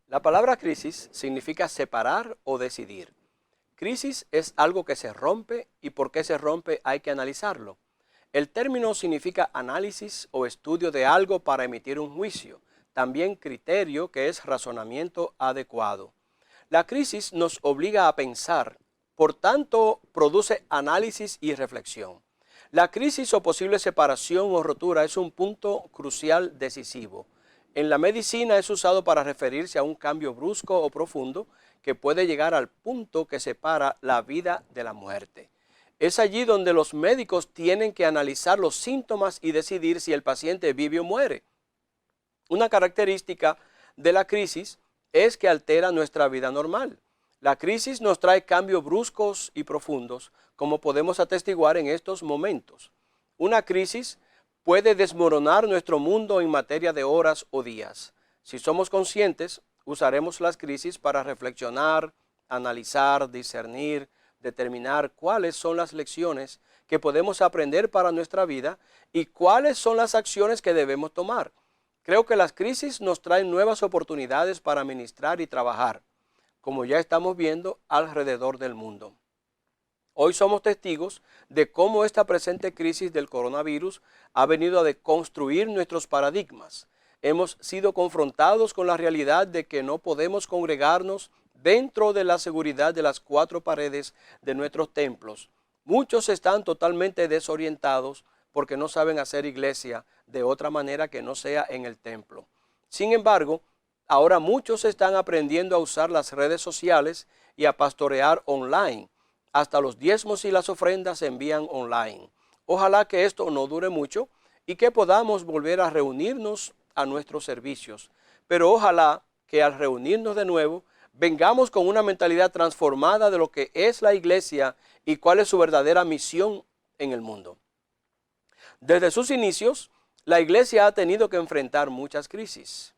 La palabra crisis significa separar o decidir. Crisis es algo que se rompe y por qué se rompe hay que analizarlo. El término significa análisis o estudio de algo para emitir un juicio, también criterio que es razonamiento adecuado. La crisis nos obliga a pensar, por tanto produce análisis y reflexión. La crisis o posible separación o rotura es un punto crucial decisivo. En la medicina es usado para referirse a un cambio brusco o profundo que puede llegar al punto que separa la vida de la muerte. Es allí donde los médicos tienen que analizar los síntomas y decidir si el paciente vive o muere. Una característica de la crisis es que altera nuestra vida normal. La crisis nos trae cambios bruscos y profundos, como podemos atestiguar en estos momentos. Una crisis puede desmoronar nuestro mundo en materia de horas o días. Si somos conscientes, usaremos las crisis para reflexionar, analizar, discernir, determinar cuáles son las lecciones que podemos aprender para nuestra vida y cuáles son las acciones que debemos tomar. Creo que las crisis nos traen nuevas oportunidades para ministrar y trabajar, como ya estamos viendo alrededor del mundo. Hoy somos testigos de cómo esta presente crisis del coronavirus ha venido a deconstruir nuestros paradigmas. Hemos sido confrontados con la realidad de que no podemos congregarnos dentro de la seguridad de las cuatro paredes de nuestros templos. Muchos están totalmente desorientados porque no saben hacer iglesia de otra manera que no sea en el templo. Sin embargo, ahora muchos están aprendiendo a usar las redes sociales y a pastorear online. Hasta los diezmos y las ofrendas se envían online. Ojalá que esto no dure mucho y que podamos volver a reunirnos a nuestros servicios. Pero ojalá que al reunirnos de nuevo, vengamos con una mentalidad transformada de lo que es la iglesia y cuál es su verdadera misión en el mundo. Desde sus inicios, la iglesia ha tenido que enfrentar muchas crisis.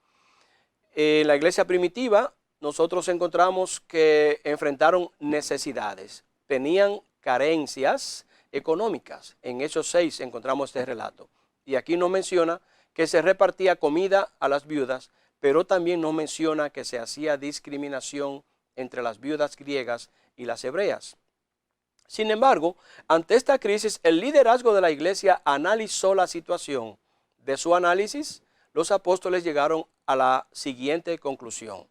En la iglesia primitiva, nosotros encontramos que enfrentaron necesidades, tenían carencias económicas. En Hechos 6 encontramos este relato. Y aquí nos menciona que se repartía comida a las viudas, pero también nos menciona que se hacía discriminación entre las viudas griegas y las hebreas. Sin embargo, ante esta crisis, el liderazgo de la iglesia analizó la situación. De su análisis, los apóstoles llegaron a la siguiente conclusión.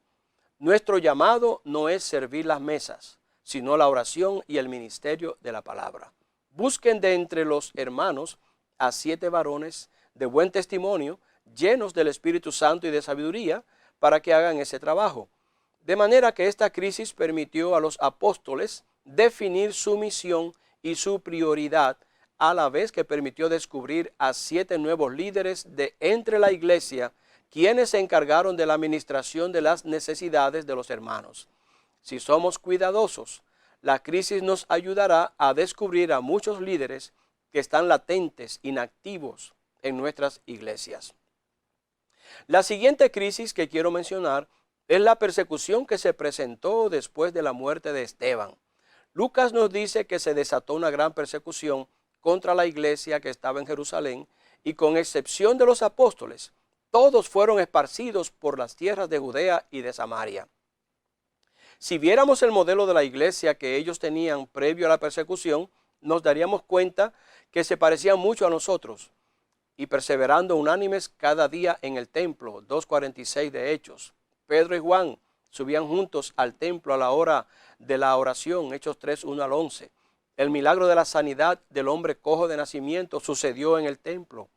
Nuestro llamado no es servir las mesas, sino la oración y el ministerio de la palabra. Busquen de entre los hermanos a 7 varones de buen testimonio, llenos del Espíritu Santo y de sabiduría, para que hagan ese trabajo. De manera que esta crisis permitió a los apóstoles definir su misión y su prioridad, a la vez que permitió descubrir a 7 nuevos líderes de entre la iglesia, quienes se encargaron de la administración de las necesidades de los hermanos. Si somos cuidadosos, la crisis nos ayudará a descubrir a muchos líderes que están latentes, inactivos en nuestras iglesias. La siguiente crisis que quiero mencionar es la persecución que se presentó después de la muerte de Esteban. Lucas nos dice que se desató una gran persecución contra la iglesia que estaba en Jerusalén y con excepción de los apóstoles, todos fueron esparcidos por las tierras de Judea y de Samaria. Si viéramos el modelo de la iglesia que ellos tenían previo a la persecución, nos daríamos cuenta que se parecían mucho a nosotros y perseverando unánimes cada día en el templo, 2:46 de Hechos. Pedro y Juan subían juntos al templo a la hora de la oración, Hechos 3:1 al 11. El milagro de la sanidad del hombre cojo de nacimiento sucedió en el templo.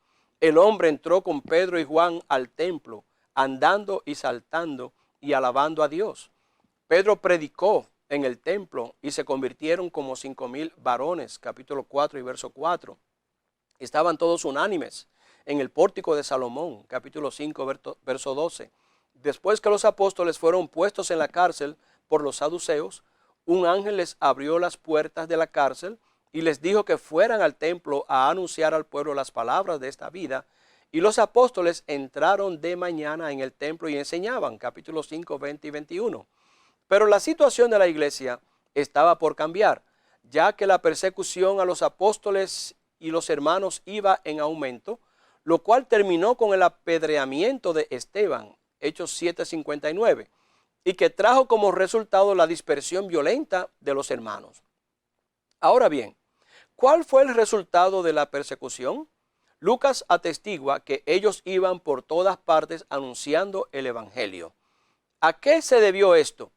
El hombre entró con Pedro y Juan al templo, andando y saltando y alabando a Dios. Pedro predicó en el templo y se convirtieron como 5,000 varones, capítulo 4 y verso 4. Estaban todos unánimes en el pórtico de Salomón, capítulo 5, verso 12. Después que los apóstoles fueron puestos en la cárcel por los saduceos, un ángel les abrió las puertas de la cárcel y les dijo que fueran al templo a anunciar al pueblo las palabras de esta vida. Y los apóstoles entraron de mañana en el templo y enseñaban, capítulo 5, 20 y 21. Pero la situación de la iglesia estaba por cambiar, ya que la persecución a los apóstoles y los hermanos iba en aumento, lo cual terminó con el apedreamiento de Esteban, Hechos 7:59. y que trajo como resultado la dispersión violenta de los hermanos. Ahora bien, ¿cuál fue el resultado de la persecución? Lucas atestigua que ellos iban por todas partes anunciando el Evangelio. ¿A qué se debió esto?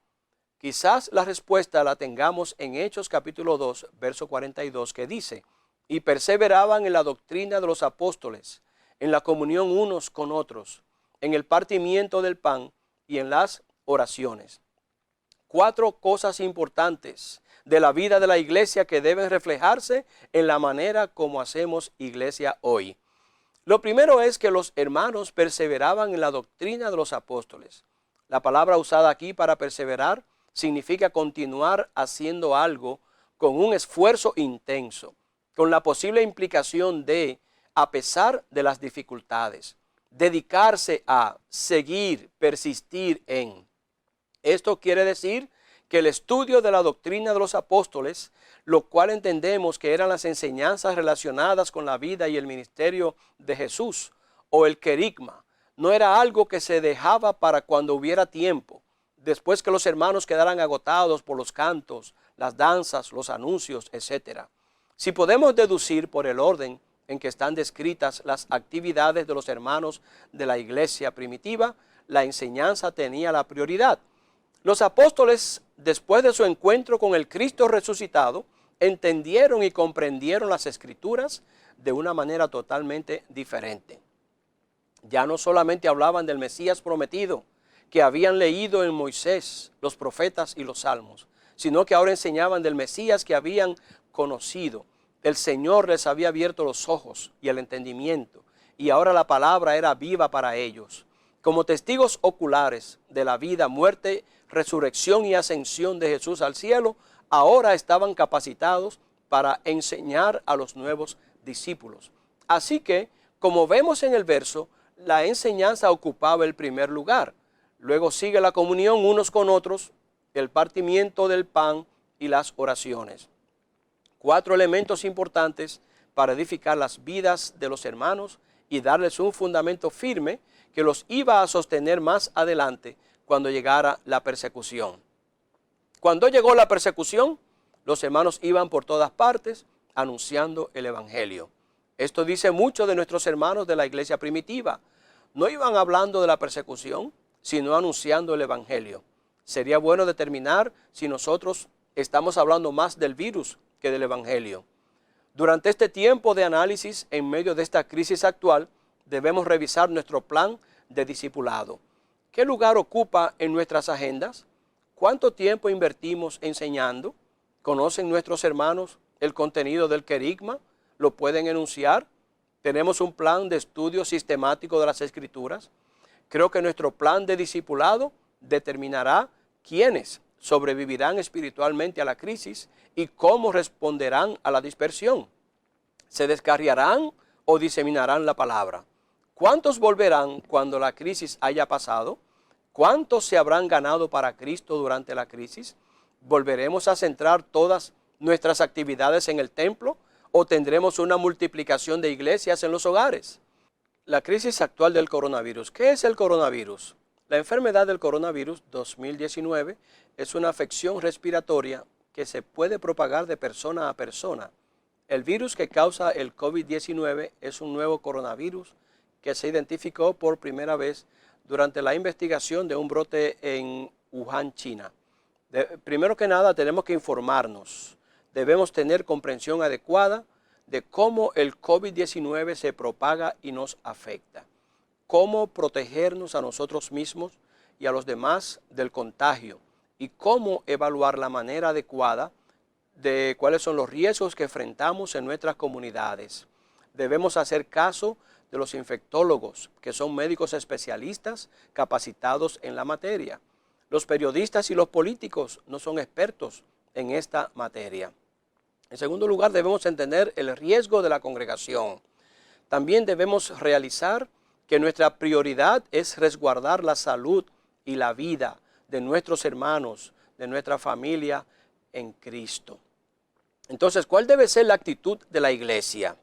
Quizás la respuesta la tengamos en Hechos capítulo 2, verso 42, que dice: y perseveraban en la doctrina de los apóstoles, en la comunión unos con otros, en el partimiento del pan y en las oraciones. 4 cosas importantes de la vida de la iglesia que deben reflejarse en la manera como hacemos iglesia hoy. Lo primero es que los hermanos perseveraban en la doctrina de los apóstoles. La palabra usada aquí para perseverar significa continuar haciendo algo con un esfuerzo intenso, con la posible implicación de, a pesar de las dificultades, dedicarse a, seguir, persistir en. Esto quiere decir que el estudio de la doctrina de los apóstoles, lo cual entendemos que eran las enseñanzas relacionadas con la vida y el ministerio de Jesús, o el querigma, no era algo que se dejaba para cuando hubiera tiempo, después que los hermanos quedaran agotados por los cantos, las danzas, los anuncios, etc. Si podemos deducir por el orden en que están descritas las actividades de los hermanos de la iglesia primitiva, la enseñanza tenía la prioridad. Los apóstoles, después de su encuentro con el Cristo resucitado, entendieron y comprendieron las Escrituras de una manera totalmente diferente. Ya no solamente hablaban del Mesías prometido, que habían leído en Moisés, los profetas y los salmos, sino que ahora enseñaban del Mesías que habían conocido. El Señor les había abierto los ojos y el entendimiento, y ahora la palabra era viva para ellos. Como testigos oculares de la vida, muerte, resurrección y ascensión de Jesús al cielo, ahora estaban capacitados para enseñar a los nuevos discípulos. Así que, como vemos en el verso, la enseñanza ocupaba el primer lugar. Luego sigue la comunión unos con otros, el partimiento del pan y las oraciones. 4 elementos importantes para edificar las vidas de los hermanos y darles un fundamento firme que los iba a sostener más adelante cuando llegara la persecución. Cuando llegó la persecución, los hermanos iban por todas partes anunciando el Evangelio. Esto dice mucho de nuestros hermanos de la iglesia primitiva. No iban hablando de la persecución, sino anunciando el Evangelio. Sería bueno determinar si nosotros estamos hablando más del virus que del Evangelio. Durante este tiempo de análisis, en medio de esta crisis actual, debemos revisar nuestro plan de discipulado. ¿Qué lugar ocupa en nuestras agendas? ¿Cuánto tiempo invertimos enseñando? ¿Conocen nuestros hermanos el contenido del querigma? ¿Lo pueden enunciar? ¿Tenemos un plan de estudio sistemático de las Escrituras? Creo que nuestro plan de discipulado determinará quiénes sobrevivirán espiritualmente a la crisis y cómo responderán a la dispersión. ¿Se descarriarán o diseminarán la palabra? ¿Cuántos volverán cuando la crisis haya pasado? ¿Cuántos se habrán ganado para Cristo durante la crisis? ¿Volveremos a centrar todas nuestras actividades en el templo o tendremos una multiplicación de iglesias en los hogares? La crisis actual del coronavirus. ¿Qué es el coronavirus? La enfermedad del coronavirus 2019 es una afección respiratoria que se puede propagar de persona a persona. El virus que causa el COVID-19 es un nuevo coronavirus que se identificó por primera vez durante la investigación de un brote en Wuhan, China. Primero que nada, tenemos que informarnos. Debemos tener comprensión adecuada de cómo el COVID-19 se propaga y nos afecta. Cómo protegernos a nosotros mismos y a los demás del contagio. Y cómo evaluar la manera adecuada de cuáles son los riesgos que enfrentamos en nuestras comunidades. Debemos hacer caso de los infectólogos, que son médicos especialistas capacitados en la materia. Los periodistas y los políticos no son expertos en esta materia. En segundo lugar, debemos entender el riesgo de la congregación. También debemos realizar que nuestra prioridad es resguardar la salud y la vida de nuestros hermanos, de nuestra familia en Cristo. Entonces, ¿cuál debe ser la actitud de la iglesia?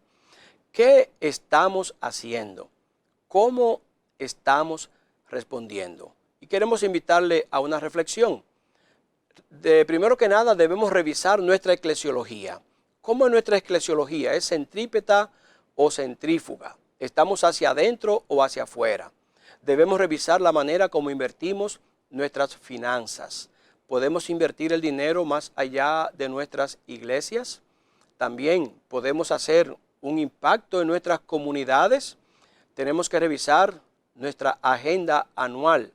¿Qué estamos haciendo? ¿Cómo estamos respondiendo? y queremos invitarle a una reflexión. Primero que nada debemos revisar nuestra eclesiología. ¿Cómo es nuestra eclesiología? ¿Es centrípeta o centrífuga? ¿Estamos hacia adentro o hacia afuera? Debemos revisar la manera como invertimos nuestras finanzas. ¿Podemos invertir el dinero más allá de nuestras iglesias? También podemos hacer un impacto en nuestras comunidades. Tenemos que revisar nuestra agenda anual.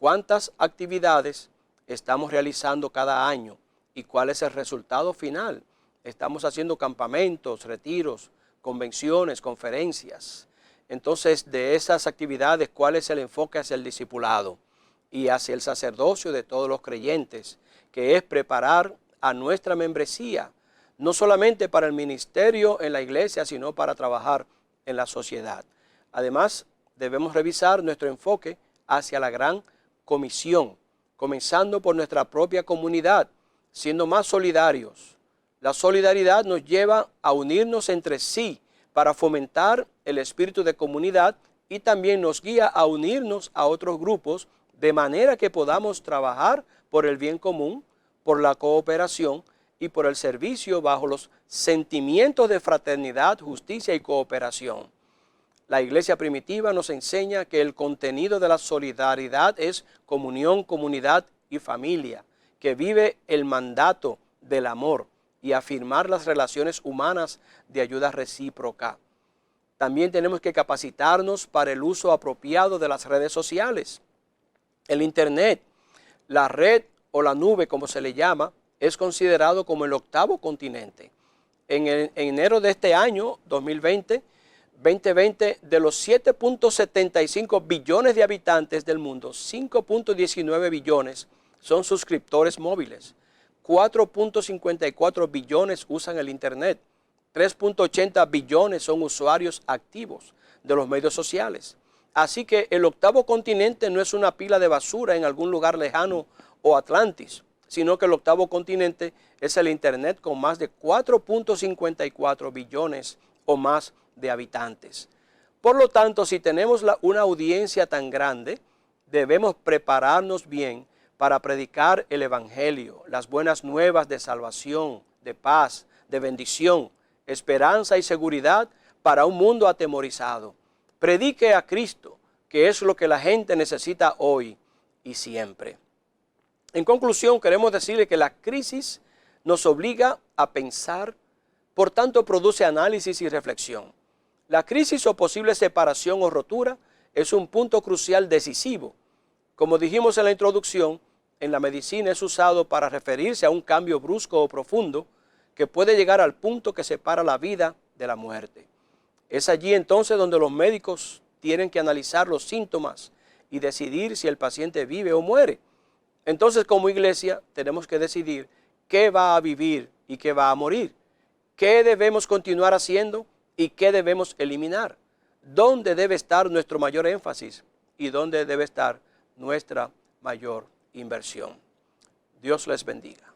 ¿Cuántas actividades estamos realizando cada año y cuál es el resultado final? Estamos haciendo campamentos, retiros, convenciones, conferencias. Entonces, de esas actividades, ¿cuál es el enfoque hacia el discipulado y hacia el sacerdocio de todos los creyentes? Que es preparar a nuestra membresía, no solamente para el ministerio en la iglesia, sino para trabajar en la sociedad. Además, debemos revisar nuestro enfoque hacia la gran comisión, comenzando por nuestra propia comunidad, siendo más solidarios. La solidaridad nos lleva a unirnos entre sí para fomentar el espíritu de comunidad y también nos guía a unirnos a otros grupos de manera que podamos trabajar por el bien común, por la cooperación y por el servicio bajo los sentimientos de fraternidad, justicia y cooperación. La iglesia primitiva nos enseña que el contenido de la solidaridad es comunión, comunidad y familia, que vive el mandato del amor y afirmar las relaciones humanas de ayuda recíproca. También tenemos que capacitarnos para el uso apropiado de las redes sociales. El Internet, la red o la nube, como se le llama, es considerado como el octavo continente. En enero de este año, 2020, de los 7.75 billones de habitantes del mundo, 5.19 billones son suscriptores móviles, 4.54 billones usan el Internet, 3.80 billones son usuarios activos de los medios sociales. Así que el octavo continente no es una pila de basura en algún lugar lejano o Atlantis, sino que el octavo continente es el Internet con más de 4.54 billones o más de habitantes. Por lo tanto, si tenemos una audiencia tan grande, debemos prepararnos bien para predicar el Evangelio, las buenas nuevas de salvación, de paz, de bendición, esperanza y seguridad para un mundo atemorizado. Predique a Cristo, que es lo que la gente necesita hoy y siempre. En conclusión, queremos decirle que la crisis nos obliga a pensar, por tanto produce análisis y reflexión. La crisis o posible separación o rotura es un punto crucial decisivo. Como dijimos en la introducción, en la medicina es usado para referirse a un cambio brusco o profundo que puede llegar al punto que separa la vida de la muerte. Es allí entonces donde los médicos tienen que analizar los síntomas y decidir si el paciente vive o muere. Entonces, como iglesia, tenemos que decidir qué va a vivir y qué va a morir, qué debemos continuar haciendo y qué debemos eliminar, dónde debe estar nuestro mayor énfasis y dónde debe estar nuestra mayor inversión. Dios les bendiga.